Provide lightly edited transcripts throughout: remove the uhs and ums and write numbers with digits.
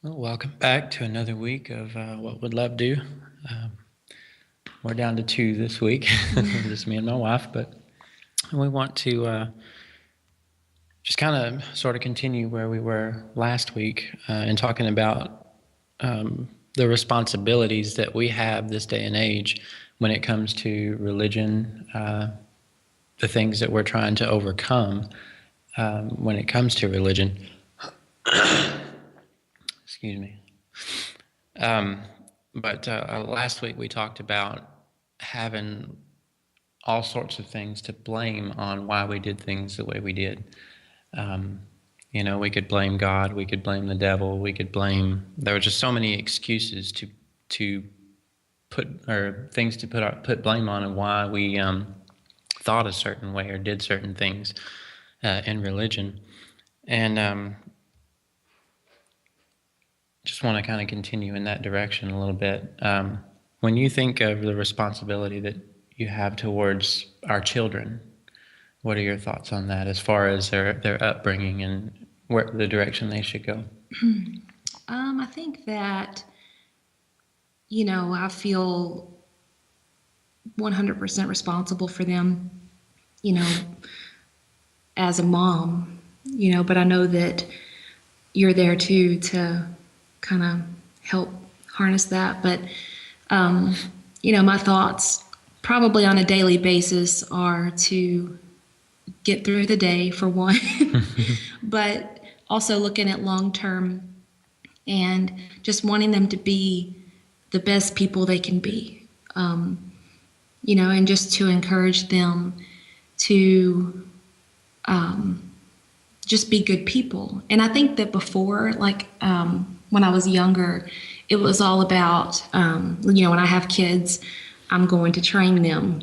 Well, welcome back to another week of What Would Love Do? Um, we're down to two this week, just me and my wife, but we want to just kind of sort of continue where we were last week and talking about the responsibilities that we have this day and age when it comes to religion, the things that we're trying to overcome when it comes to religion. Excuse me. But last week we talked about having all sorts of things to blame on why we did things the way we did. We could blame God, we could blame the devil, there were just so many excuses to put, or things to put blame on, and why we thought a certain way or did certain things in religion. And just want to kind of continue in that direction a little bit. When you think of the responsibility that you have towards our children, what are your thoughts on that as far as their upbringing and where the direction they should go? I think that, I feel 100% responsible for them, as a mom, but I know that you're there too to kind of help harness that. But, my thoughts probably on a daily basis are to get through the day, for one, but also looking at long term and just wanting them to be the best people they can be, and just to encourage them to just be good people. And I think that before, when I was younger, it was all about, when I have kids, I'm going to train them.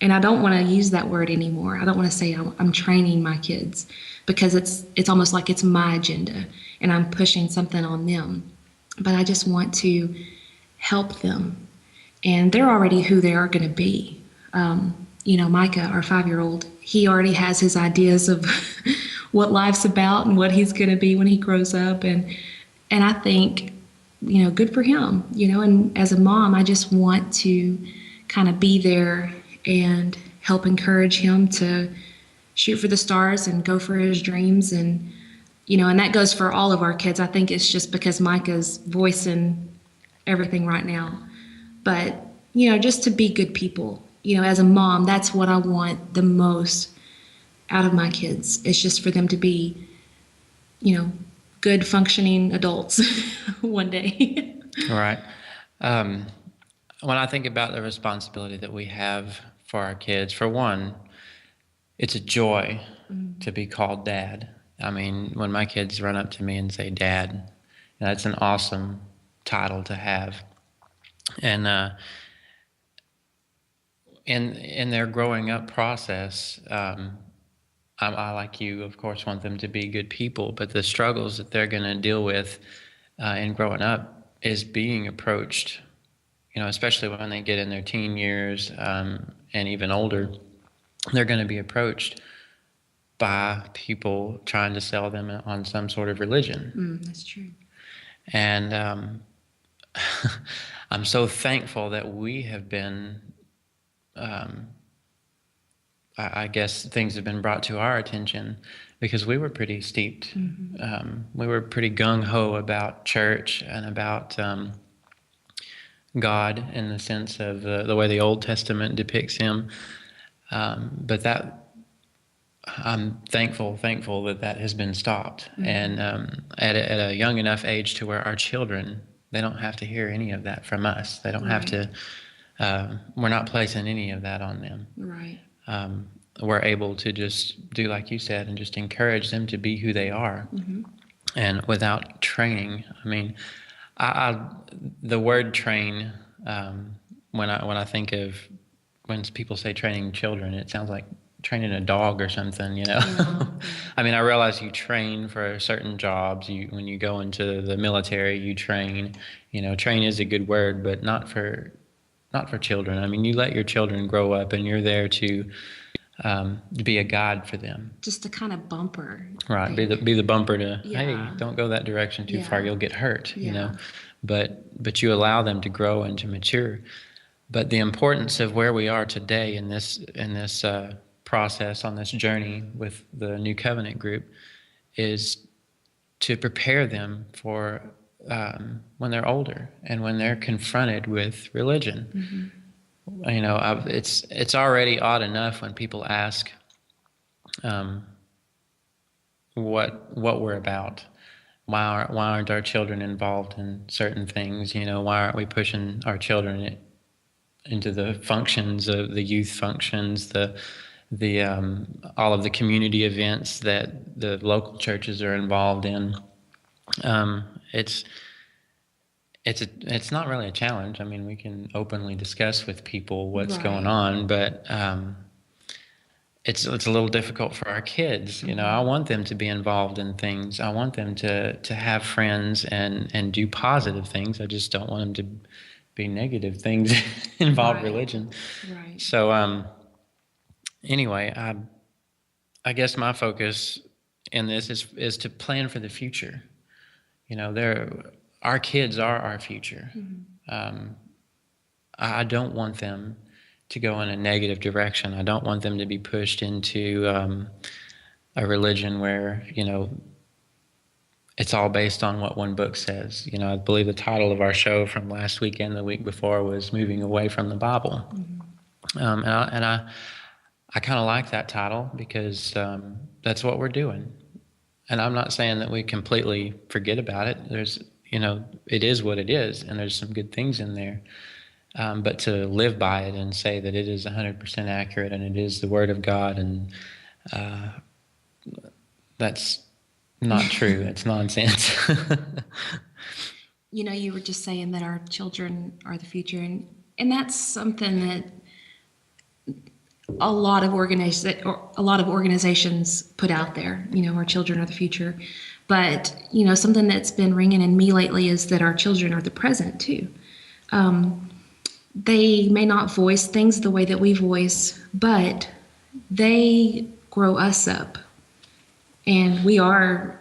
And I don't want to use that word anymore. I don't want to say I'm training my kids, because it's almost like it's my agenda and I'm pushing something on them. But I just want to help them. And they're already who they are going to be. Micah, our 5-year-old, he already has his ideas of what life's about and what he's going to be when he grows up. And I think, good for him, and as a mom, I just want to kind of be there and help encourage him to shoot for the stars and go for his dreams. And, and that goes for all of our kids. I think it's just because Micah's voicing everything right now. But, just to be good people, as a mom, that's what I want the most out of my kids. It's just for them to be, good functioning adults one day. Right. When I think about the responsibility that we have for our kids, for one, it's a joy to be called dad. I mean, when my kids run up to me and say dad, that's an awesome title to have. And in their growing up process, I, like you, of course, want them to be good people, but the struggles that they're going to deal with in growing up is being approached, especially when they get in their teen years and even older, they're going to be approached by people trying to sell them on some sort of religion. That's true. And I'm so thankful that we have been, I guess things have been brought to our attention, because we were pretty steeped. We were pretty gung-ho about church and about God, in the sense of the way the Old Testament depicts him. But that, I'm thankful that has been stopped. And at a young enough age to where our children, they don't have to hear any of that from us. They don't have to, we're not placing any of that on them. Right. We're able to just do like you said and just encourage them to be who they are. And without training, I mean, the word train, when I think of, when people say training children, it sounds like training a dog or something, Yeah. I mean, I realize you train for certain jobs. When you go into the military, you train. Train is a good word, but not for children. I mean, you let your children grow up, and you're there to to be a guide for them. Just a kind of bumper. Right. Be the bumper to, hey, Yeah. don't go that direction too far. Yeah. You'll get hurt, Yeah. But you allow them to grow and to mature. But the importance of where we are today in this process, on this journey with the New Covenant group, is to prepare them for when they're older and when they're confronted with religion. Mm-hmm. It's already odd enough when people ask what we're about. Why aren't our children involved in certain things? Why aren't we pushing our children into the functions of the youth functions, the all of the community events that the local churches are involved in? It's not really a challenge. I mean, we can openly discuss with people what's going on, but it's a little difficult for our kids. I want them to be involved in things. I want them to have friends and do positive things. I just don't want them to be negative things involve religion. Right. So anyway, I guess my focus in this is to plan for the future. Our kids are our future. Mm-hmm. I don't want them to go in a negative direction. I don't want them to be pushed into a religion where, it's all based on what one book says. I believe the title of our show from last weekend, the week before, was Moving Away from the Bible. Mm-hmm. And I kind of like that title because that's what we're doing. And I'm not saying that we completely forget about it. There's, it is what it is, and there's some good things in there. But to live by it and say that it is 100% accurate and it is the Word of God, and that's not true. It's nonsense. You were just saying that our children are the future, and that's something that a lot of organizations put out there. Our children are the future, but something that's been ringing in me lately is that our children are the present too. They may not voice things the way that we voice, but they grow us up, and we are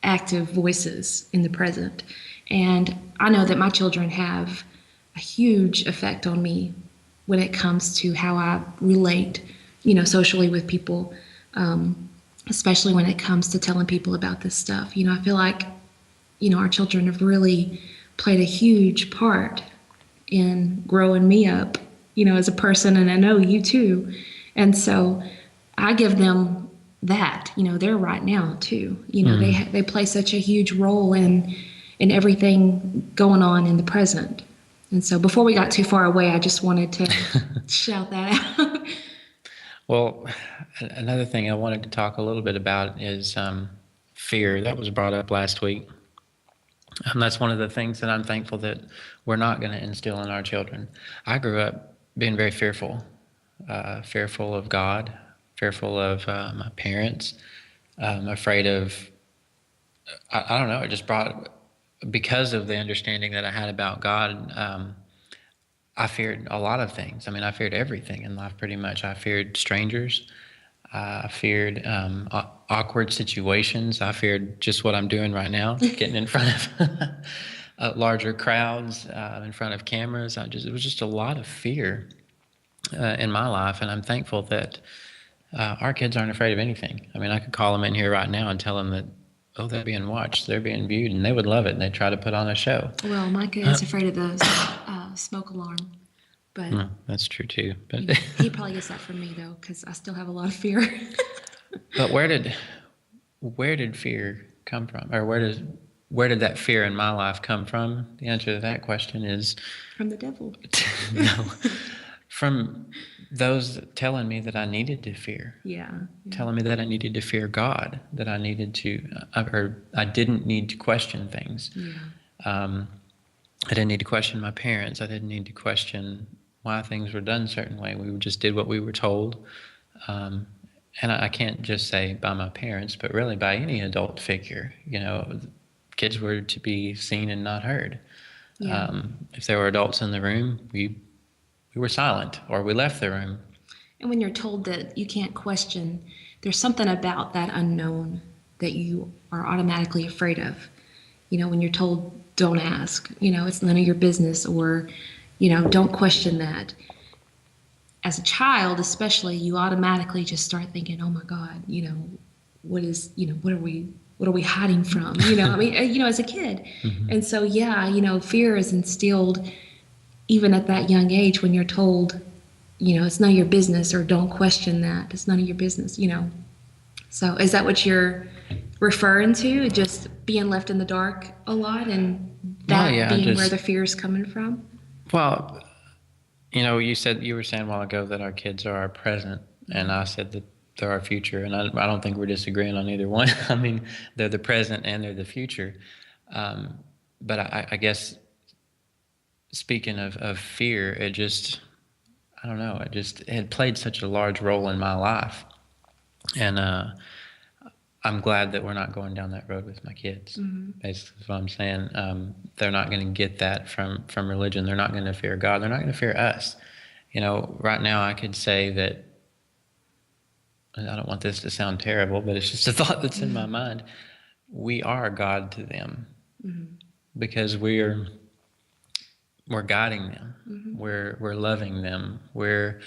active voices in the present. And I know that my children have a huge effect on me when it comes to how I relate, socially with people, especially when it comes to telling people about this stuff. I feel like, our children have really played a huge part in growing me up, as a person, and I know you too. And so I give them that, they're right now too. They play such a huge role in everything going on in the present. And so before we got too far away, I just wanted to shout that out. Well, another thing I wanted to talk a little bit about is fear. That was brought up last week. And that's one of the things that I'm thankful that we're not going to instill in our children. I grew up being very fearful of God, fearful of my parents, afraid of, I don't know, it just brought, because of the understanding that I had about God, I feared a lot of things. I mean, I feared everything in life pretty much. I feared strangers. I feared awkward situations. I feared just what I'm doing right now, getting in front of larger crowds, in front of cameras. It was just a lot of fear in my life, and I'm thankful that our kids aren't afraid of anything. I mean, I could call them in here right now and tell them that, oh, they're being watched, they're being viewed, and they would love it, and they'd try to put on a show. Well, Micah is afraid of the smoke alarm. But that's true too. But he probably gets that from me though, because I still have a lot of fear. But where did fear come from, or where did that fear in my life come from? The answer to that question is from the devil. No, from those telling me that I needed to fear. Yeah. Telling me that I needed to fear God, that I needed to, or I didn't need to question things. Yeah. I didn't need to question my parents. I didn't need to question why things were done a certain way. We just did what we were told. And I can't just say by my parents, but really by any adult figure. Kids were to be seen and not heard. Yeah. If there were adults in the room, we were silent, or we left the room. And when you're told that you can't question, there's something about that unknown that you are automatically afraid of. When you're told, don't ask, it's none of your business, or, don't question that. As a child, especially, you automatically just start thinking, oh my God, what is, what are we hiding from? As a kid. Mm-hmm. And so, fear is instilled even at that young age when you're told, it's none of your business, or don't question that. It's none of your business, So is that what you're referring to? Just being left in the dark a lot, and that being where the fear is coming from? Well, you were saying a while ago that our kids are our present, and I said that they're our future, and I don't think we're disagreeing on either one. I mean, they're the present and they're the future. But I guess speaking of fear, I don't know, it had played such a large role in my life. And I'm glad that we're not going down that road with my kids. Mm-hmm. Basically, is what I'm saying. They're not going to get that from religion. They're not going to fear God. They're not going to fear us. Right now I could say that, I don't want this to sound terrible, but it's just a thought that's in my mind. We are God to them, because we're guiding them. Mm-hmm. We're loving them. We're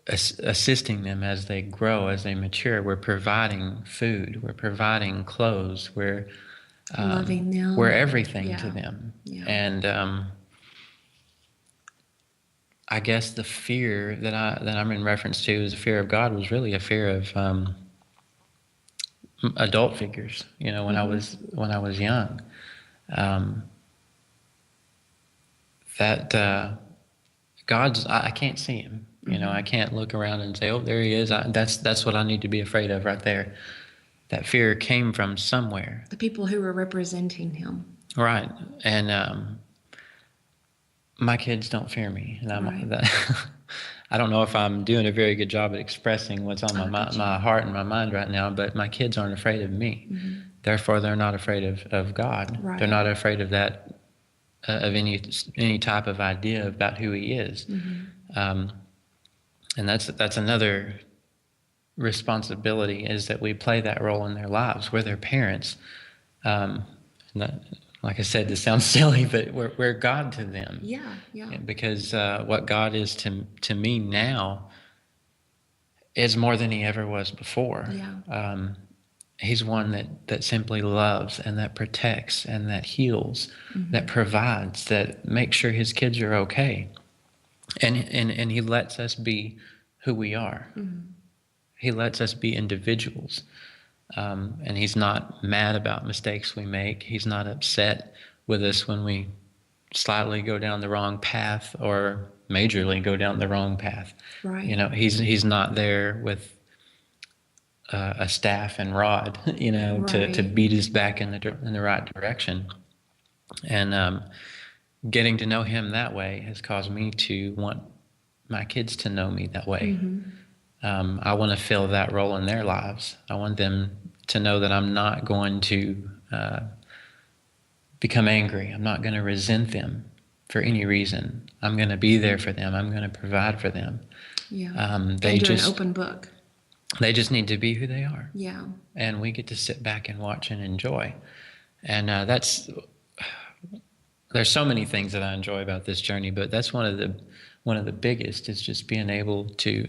assisting them as they grow, as they mature. We're providing food. We're providing clothes. We're loving them. We're everything to them. Yeah. And I guess the fear that I'm in reference to as a fear of God was really a fear of adult figures. When I was young, that God's, I can't see him. I can't look around and say, oh, there he is. That's what I need to be afraid of right there. That fear came from somewhere. The people who were representing him. Right. And my kids don't fear me. And I don't know if I'm doing a very good job at expressing what's on my heart and my mind right now, but my kids aren't afraid of me. Mm-hmm. Therefore, they're not afraid of God. Right. They're not afraid of that, of any type of idea about who he is. Mm-hmm. And that's another responsibility, is that we play that role in their lives. We're their parents. Like I said, this sounds silly, but we're God to them. Yeah. Because what God is to me now is more than he ever was before. Yeah. He's one that simply loves, and that protects, and that heals, that provides, that makes sure his kids are okay. And he lets us be who we are. Mm-hmm. He lets us be individuals. And he's not mad about mistakes we make. He's not upset with us when we slightly go down the wrong path, or majorly go down the wrong path. Right. He's not there with a staff and rod, right, to beat us back in the right direction. And getting to know him that way has caused me to want my kids to know me that way. Mm-hmm. I want to fill that role in their lives. I want them to know that I'm not going to become angry. I'm not going to resent them for any reason. I'm going to be there for them. I'm going to provide for them. Yeah. They're an open book. They just need to be who they are. Yeah. And we get to sit back and watch and enjoy. And there's so many things that I enjoy about this journey, but that's one of the biggest, is just being able to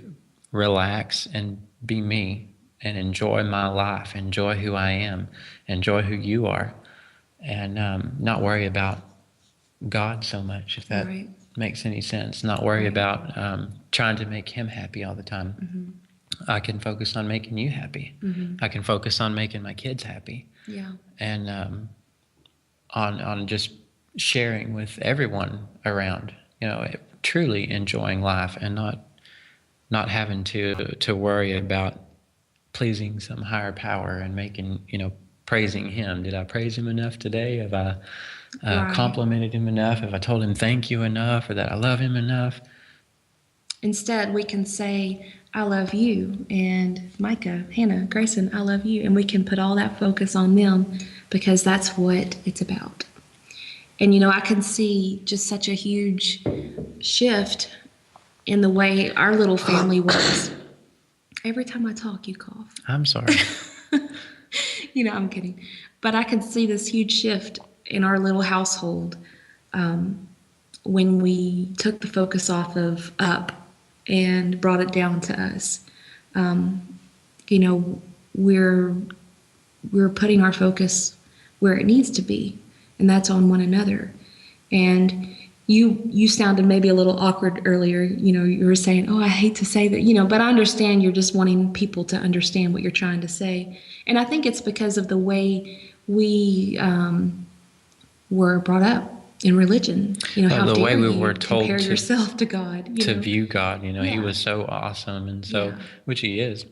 relax and be me and enjoy my life, enjoy who I am, enjoy who you are, and not worry about God so much, if that makes any sense. Not worry about trying to make him happy all the time. Mm-hmm. I can focus on making you happy. Mm-hmm. I can focus on making my kids happy. Yeah. And on just sharing with everyone around, truly enjoying life, and not having to worry about pleasing some higher power and making, praising him. Did I praise him enough today? Have I complimented him enough? Have I told him thank you enough, or that I love him enough? Instead, we can say, I love you, and Micah, Hannah, Grayson, I love you. And we can put all that focus on them, because that's what it's about. And, I can see just such a huge shift in the way our little family was. Every time I talk, you cough. I'm sorry. I'm kidding. But I could see this huge shift in our little household when we took the focus off of up and brought it down to us. You know, we're putting our focus where it needs to be, and that's on one another. And you sounded maybe a little awkward earlier. You were saying, "Oh, I hate to say that," but I understand you're just wanting people to understand what you're trying to say. And I think it's because of the way we were brought up in religion. How The way dare we you were told compare yourself to God? to view God. He Yeah. was so awesome, and so Yeah. which he is.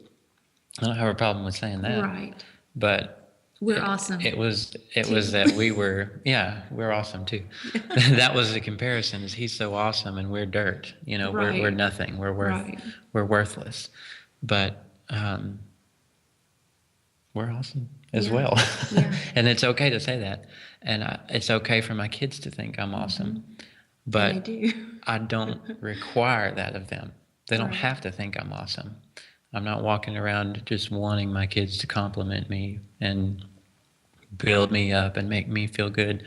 I don't have a problem with saying that. Right. But We're awesome. It was too. that we're awesome too. That was the comparison. Is he's so awesome and we're dirt. Right. We're nothing. Right. We're worthless. But we're awesome as well. Yeah. And it's okay to say that. And it's okay for my kids to think I'm awesome. But And they do. I don't require that of them. They don't Right. have to think I'm awesome. I'm not walking around just wanting my kids to compliment me and build me up and make me feel good.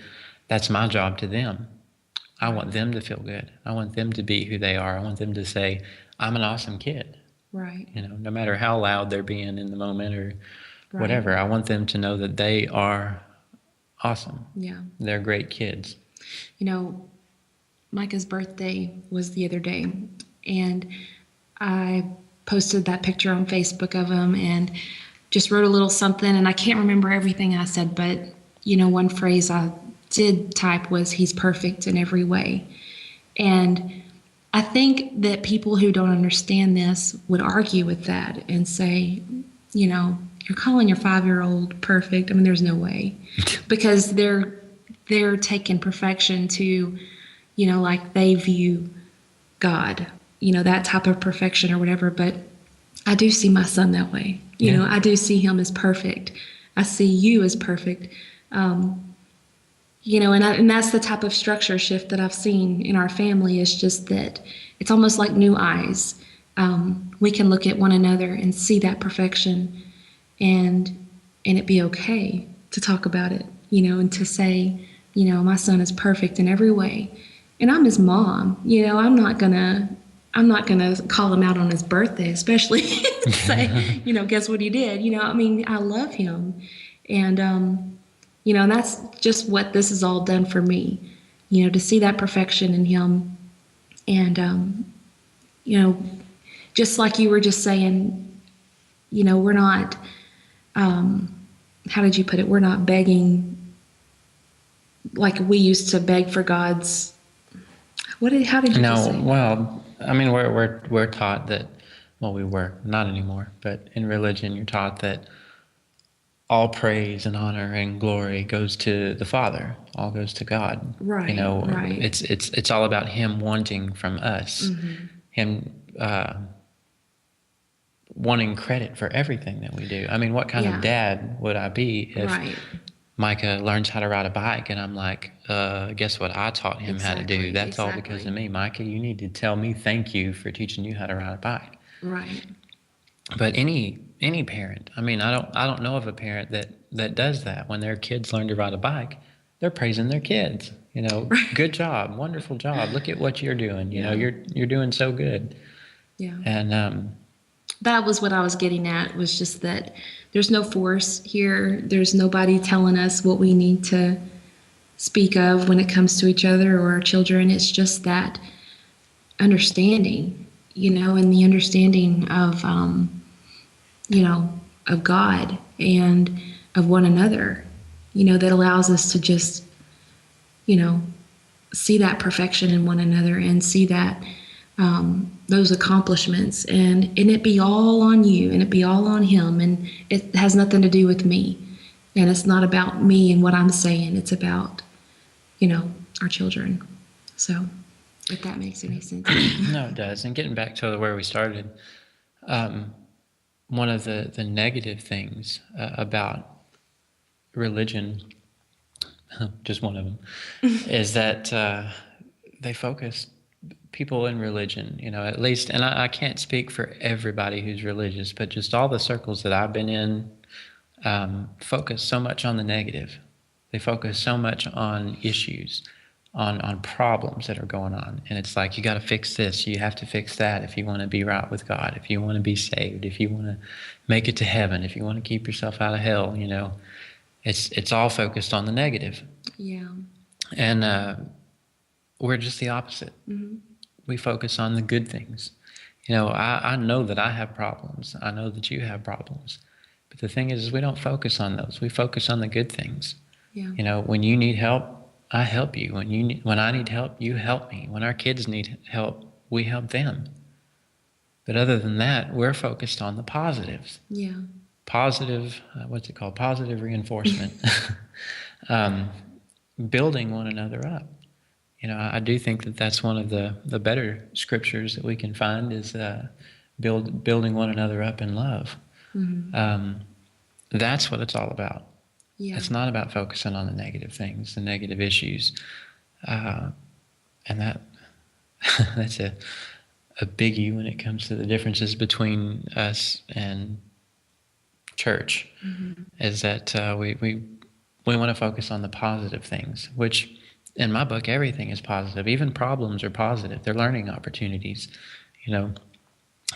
That's my job to them. I want them to feel good. I want them to be who they are. I want them to say, I'm an awesome kid. Right. No matter how loud they're being in the moment or Right. whatever, I want them to know that they are awesome. Yeah. They're great kids. Micah's birthday was the other day, and I posted that picture on Facebook of him and just wrote a little something, and I can't remember everything I said, but one phrase I did type was, he's perfect in every way. And I think that people who don't understand this would argue with that and say, you're calling your 5-year-old perfect. I mean, there's no way, because they're taking perfection to, like they view God, that type of perfection or whatever. But I do see my son that way. I do see him as perfect. I see you as perfect. And that's the type of structure shift that I've seen in our family, is just that it's almost like new eyes. We can look at one another and see that perfection, and it be okay to talk about it, and to say, my son is perfect in every way. And I'm his mom. I'm not gonna call him out on his birthday, especially say, guess what he did? I love him. And, and that's just what this has all done for me, to see that perfection in him. And, just like you were just saying, we're not, how did you put it? We're not begging like we used to beg for God's, how did you just say? Well, I mean, we're taught that, we were, not anymore, but in religion, you're taught that all praise and honor and glory goes to the Father, all goes to God. Right. Right. It's all about Him wanting from us, Him wanting credit for everything that we do. I mean, what kind of dad would I be if Micah learns how to ride a bike and I'm like, guess what I taught him how to do? That's all because of me. Micah, you need to tell me thank you for teaching you how to ride a bike. Right. But any parent, I mean, I don't know of a parent that does that. When their kids learn to ride a bike, they're praising their kids. Good job, wonderful job. Look at what you're doing. You're doing so good. Yeah. And that was what I was getting at, was just that there's no force here. There's nobody telling us what we need to speak of when it comes to each other or our children. It's just that understanding, and the understanding of, of God and of one another, that allows us to just, see that perfection in one another and see that, those accomplishments, and it be all on you and it be all on him, and it has nothing to do with me, and it's not about me and what I'm saying. It's about, our children. So if that makes any sense. No, it does. And getting back to where we started, one of the negative things about religion, just one of them, is that they focus people in religion, at least, and I can't speak for everybody who's religious, but just all the circles that I've been in focus so much on the negative. They focus so much on issues, on problems that are going on. And it's like, you got to fix this. You have to fix that if you want to be right with God, if you want to be saved, if you want to make it to heaven, if you want to keep yourself out of hell, It's all focused on the negative. Yeah. And we're just the opposite. Mm-hmm. We focus on the good things. I know that I have problems. I know that you have problems. But the thing is we don't focus on those. We focus on the good things. Yeah. When you need help, I help you. When I need help, you help me. When our kids need help, we help them. But other than that, we're focused on the positives. Yeah. Positive, what's it called? Positive reinforcement. Building one another up. I do think that that's one of the better scriptures that we can find is building one another up in love. Mm-hmm. That's what it's all about. Yeah. It's not about focusing on the negative things, the negative issues. And that's a biggie when it comes to the differences between us and church, mm-hmm. is that we want to focus on the positive things, which in my book, everything is positive. Even problems are positive. They're learning opportunities.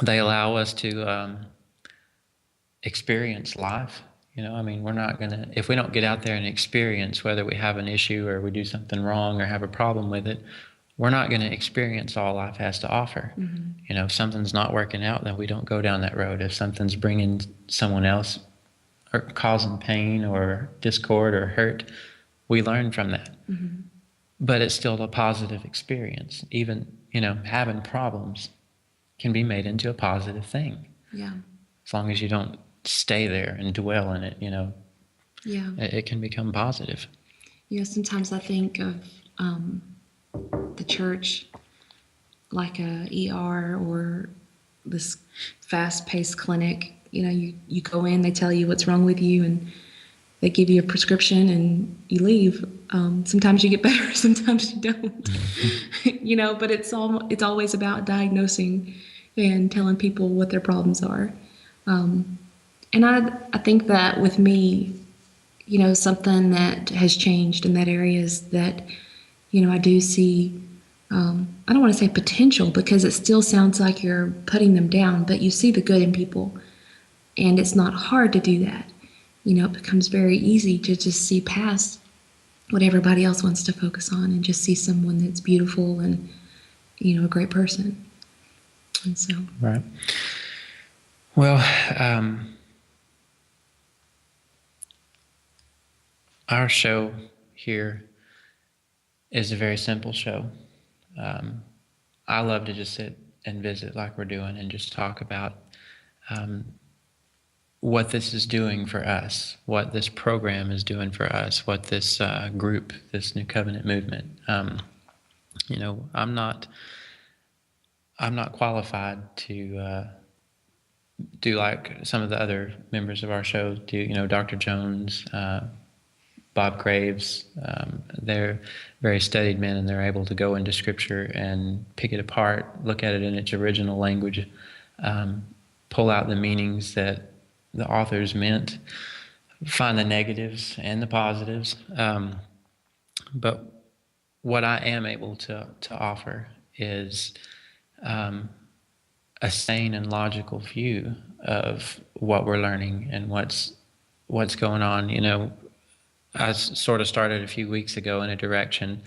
They allow us to experience life. we're not going to, if we don't get out there and experience whether we have an issue or we do something wrong or have a problem with it, we're not going to experience all life has to offer. Mm-hmm. If something's not working out, then we don't go down that road. If something's bringing someone else or causing pain or discord or hurt, we learn from that. Mm-hmm. But it's still a positive experience. Even, having problems can be made into a positive thing. Yeah. As long as you don't stay there and dwell in it, Yeah. It can become positive. Sometimes I think of the church like a ER or this fast-paced clinic. You go in, they tell you what's wrong with you, and they give you a prescription and you leave. Sometimes you get better, sometimes you don't. Mm-hmm. But it's always about diagnosing and telling people what their problems are. And I think that with me, something that has changed in that area is that, I do see, I don't want to say potential because it still sounds like you're putting them down, but you see the good in people. And it's not hard to do that. It becomes very easy to just see past what everybody else wants to focus on and just see someone that's beautiful and, a great person. And so. Right. Well, our show here is a very simple show. I love to just sit and visit like we're doing and just talk about what this is doing for us, what this program is doing for us, what this group, this New Covenant movement. I'm not qualified to do like some of the other members of our show do. Dr. Jones, Bob Graves, they're very studied men, and they're able to go into Scripture and pick it apart, look at it in its original language, pull out the meanings that the authors meant, find the negatives and the positives. But what I am able to offer is a sane and logical view of what we're learning and what's going on. I sort of started a few weeks ago in a direction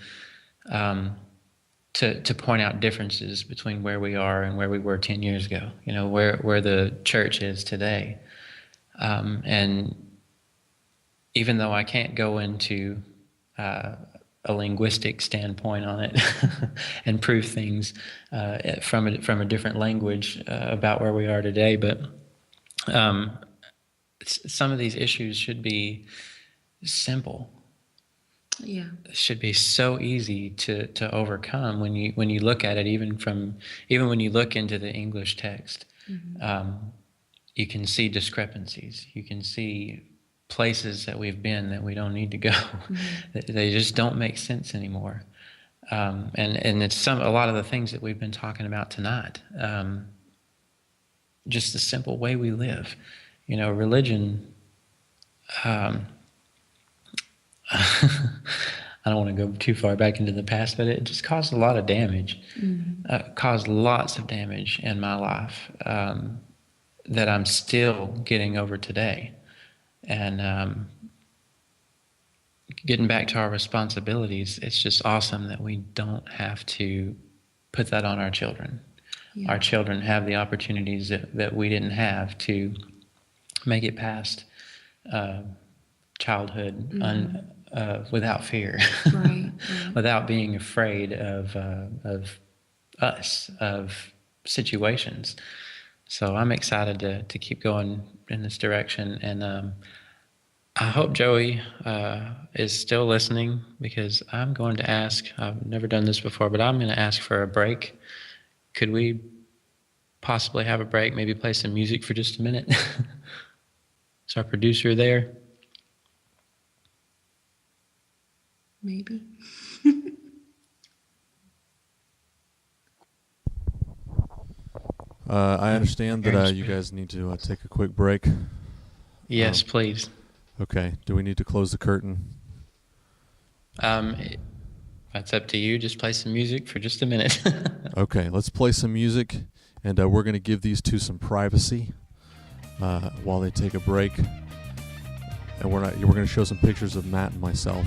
to point out differences between where we are and where we were 10 years ago, where the church is today. And even though I can't go into a linguistic standpoint on it and prove things from a different language about where we are today, but some of these issues should be simple. Yeah, it should be so easy to overcome when you look at it, even when you look into the English text. Mm-hmm. You can see discrepancies. You can see places that we've been that we don't need to go. Mm-hmm. They just don't make sense anymore. And it's a lot of the things that we've been talking about tonight. Just the simple way we live. Religion. I don't want to go too far back into the past, but it just caused a lot of damage. Caused lots of damage in my life that I'm still getting over today. And getting back to our responsibilities, it's just awesome that we don't have to put that on our children. Yeah. Our children have the opportunities that we didn't have to make it past childhood without fear, right. Without being afraid of us, of situations. So I'm excited to keep going in this direction, and I hope Joey is still listening, because I'm going to ask. I've never done this before, but I'm going to ask for a break. Could we possibly have a break? Maybe play some music for just a minute. Is our producer there? Maybe. I understand that you guys need to take a quick break. Yes, please. Okay. Do we need to close the curtain? That's up to you. Just play some music for just a minute. Okay, let's play some music, and we're going to give these two some privacy while they take a break. And we're going to show some pictures of Matt and myself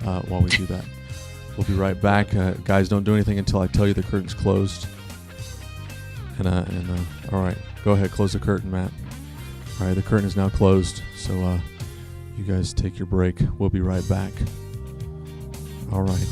while we do that. We'll be right back. Guys, don't do anything until I tell you the curtain's closed. And all right, go ahead, close the curtain, Matt. All right, the curtain is now closed, so you guys take your break. We'll be right back. All right.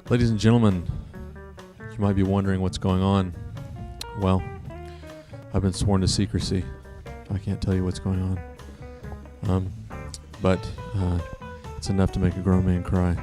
Ladies and gentlemen, you might be wondering what's going on. Well, I've been sworn to secrecy. I can't tell you what's going on. But it's enough to make a grown man cry.